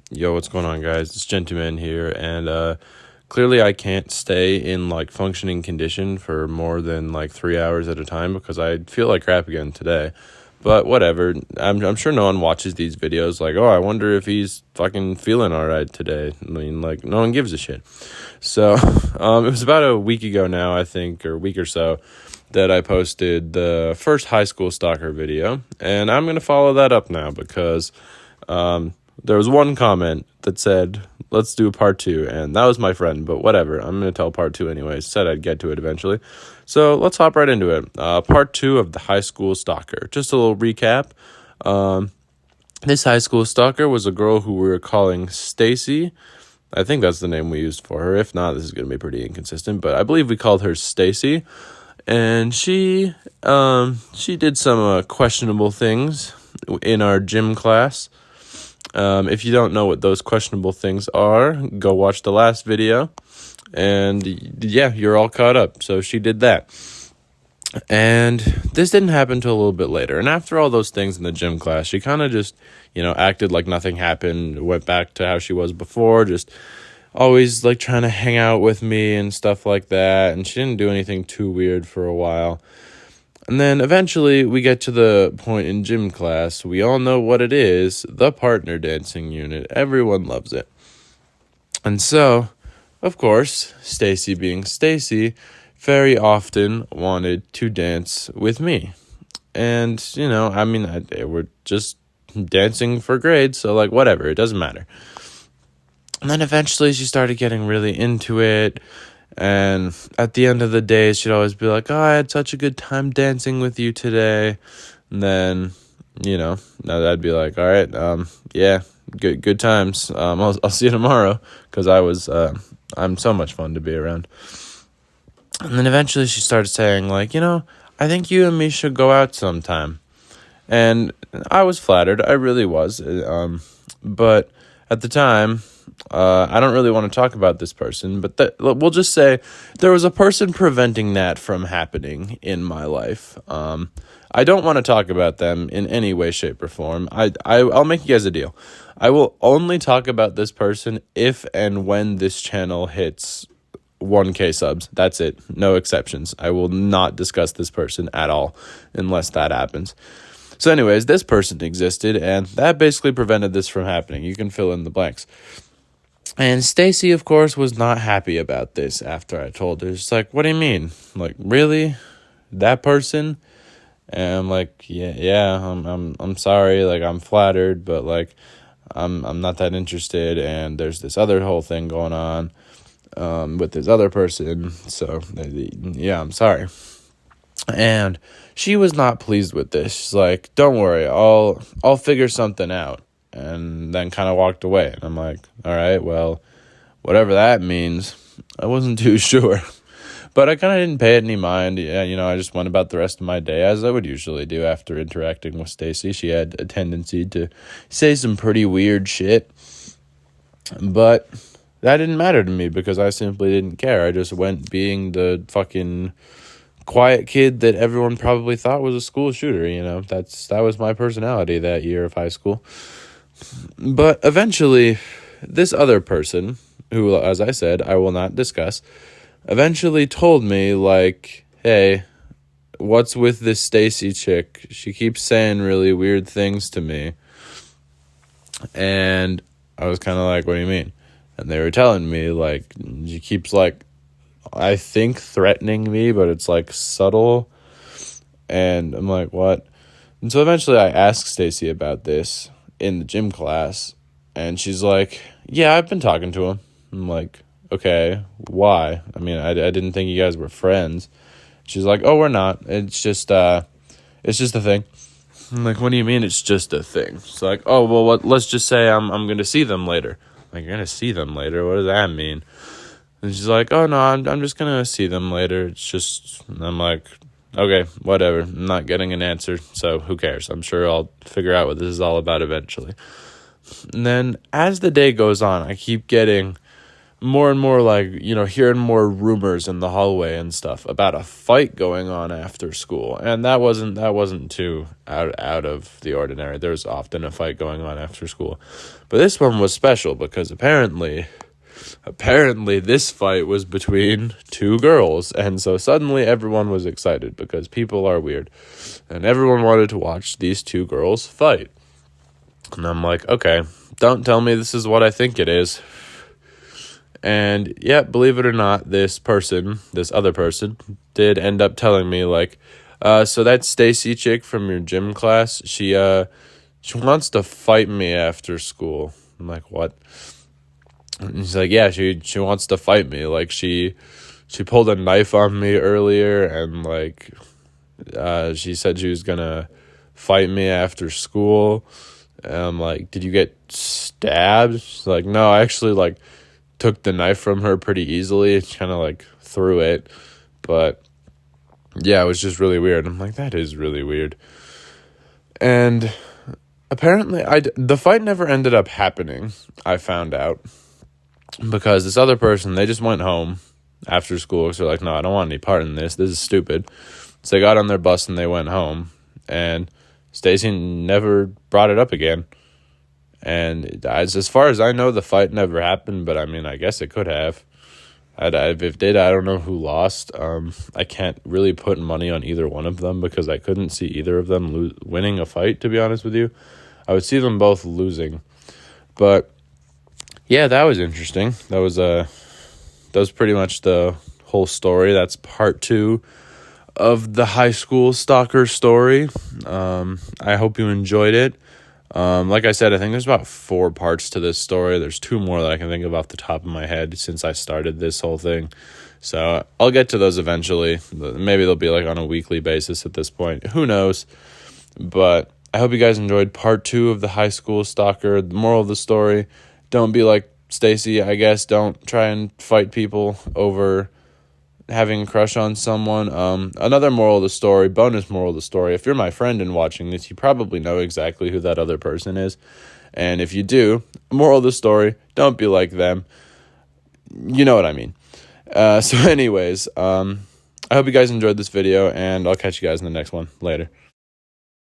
Yo, what's going on, guys? It's Gentleman here, and clearly I can't stay in functioning condition for more than 3 hours at a time because I feel like crap again today. But whatever. I'm sure no one watches these videos like, oh, I wonder if he's fucking feeling all right today. I mean, no one gives a shit. So, it was about a week ago now, I think, or a week or so, that I posted the first high school stalker video, and I'm gonna follow that up now because there was one comment that said, let's do part two, and that was my friend, but whatever, I'm going to tell part two anyway. Said I'd get to it eventually. So let's hop right into it. Part two of the high school stalker. Just a little recap. This high school stalker was a girl who we were calling Stacy. I think that's the name we used for her. If not, this is going to be pretty inconsistent, but I believe we called her Stacy. And she did some questionable things in our gym class. If you don't know what those questionable things are, go watch the last video, and yeah, you're all caught up. So she did that, and this didn't happen until a little bit later. And after all those things in the gym class, she kind of just, acted like nothing happened, went back to how she was before, just always trying to hang out with me and stuff like that, and she didn't do anything too weird for a while. And then eventually we get to the point in gym class. We all know what it is, the partner dancing unit. Everyone loves it. And so, of course, Stacy being Stacy, very often wanted to dance with me. And, we're just dancing for grades, so whatever, it doesn't matter. And then eventually she started getting really into it. And at the end of the day, she'd always be like, oh, I had such a good time dancing with you today. And then, I'd be like, all right, yeah, good times. I'll see you tomorrow, because I'm so much fun to be around. And then eventually she started saying, I think you and me should go out sometime. And I was flattered. I really was. But at the time, I don't really want to talk about this person, but we'll just say there was a person preventing that from happening in my life. I don't want to talk about them in any way, shape, or form. I'll make you guys a deal. I will only talk about this person if and when this channel hits 1K subs. That's it. No exceptions. I will not discuss this person at all unless that happens. So anyways, this person existed, and that basically prevented this from happening. You can fill in the blanks. And Stacy, of course, was not happy about this after I told her. She's like, what do you mean? Really? That person? And I'm like, yeah, I'm sorry, I'm flattered, but I'm not that interested, and there's this other whole thing going on with this other person. So yeah, I'm sorry. And she was not pleased with this. She's like, don't worry, I'll figure something out. And then kind of walked away. And I'm like, all right, well, whatever that means. I wasn't too sure. But I kind of didn't pay it any mind. Yeah, I just went about the rest of my day as I would usually do after interacting with Stacy. She had a tendency to say some pretty weird shit. But that didn't matter to me because I simply didn't care. I just went being the fucking quiet kid that everyone probably thought was a school shooter. That was my personality that year of high school. But eventually, this other person, who, as I said, I will not discuss, eventually told me, hey, what's with this Stacy chick? She keeps saying really weird things to me. And I was kind of like, what do you mean? And they were telling me, she keeps, I think threatening me, but it's, subtle. And I'm like, what? And so eventually I asked Stacy about this in the gym class, and she's like, yeah, I've been talking to him. I'm like, okay, why? I mean, I didn't think you guys were friends. She's like, oh, we're not. It's just a thing. I'm like, what do you mean it's just a thing? She's like, oh, well, let's just say I'm going to see them later. I'm like, you're going to see them later? What does that mean? And she's like, oh, no, I'm just going to see them later. It's just, I'm like, okay, whatever. I'm not getting an answer, so who cares? I'm sure I'll figure out what this is all about eventually. And then as the day goes on, I keep getting more and more, like, hearing more rumors in the hallway and stuff about a fight going on after school. And that wasn't too out of the ordinary. There's often a fight going on after school. But this one was special because apparently this fight was between two girls. And so suddenly everyone was excited because people are weird. And everyone wanted to watch these two girls fight. And I'm like, okay, don't tell me this is what I think it is. And yeah, believe it or not, this other person, did end up telling me, like, so that Stacy chick from your gym class, she wants to fight me after school. I'm like, what? And he's like, yeah, she wants to fight me. Like, she pulled a knife on me earlier, and like, she said she was gonna fight me after school. And I'm like, did you get stabbed? She's like, no, I actually, like, took the knife from her pretty easily. Kind of like threw it. But yeah, it was just really weird. I'm like, that is really weird. And apparently the fight never ended up happening, I found out. Because this other person, they just went home after school. So they're like, no, I don't want any part in this. This is stupid. So they got on their bus and they went home. And Stacy never brought it up again. And as far as I know, the fight never happened, but I mean, I guess it could have. If it did, I don't know who lost. I can't really put money on either one of them because I couldn't see either of them winning a fight, to be honest with you. I would see them both losing. But yeah, that was interesting. That was pretty much the whole story. That's part 2 of the high school stalker story. I hope you enjoyed it. Like I said, I think there's about 4 parts to this story. There's 2 more that I can think of off the top of my head since I started this whole thing. So I'll get to those eventually. Maybe they'll be like on a weekly basis at this point. Who knows? But I hope you guys enjoyed part 2 of the high school stalker. The moral of the story, don't be like Stacy, I guess. Don't try and fight people over having a crush on someone. Another moral of the story, bonus moral of the story, if you're my friend and watching this, you probably know exactly who that other person is. And if you do, moral of the story, don't be like them. You know what I mean. So anyways, I hope you guys enjoyed this video, and I'll catch you guys in the next one. Later.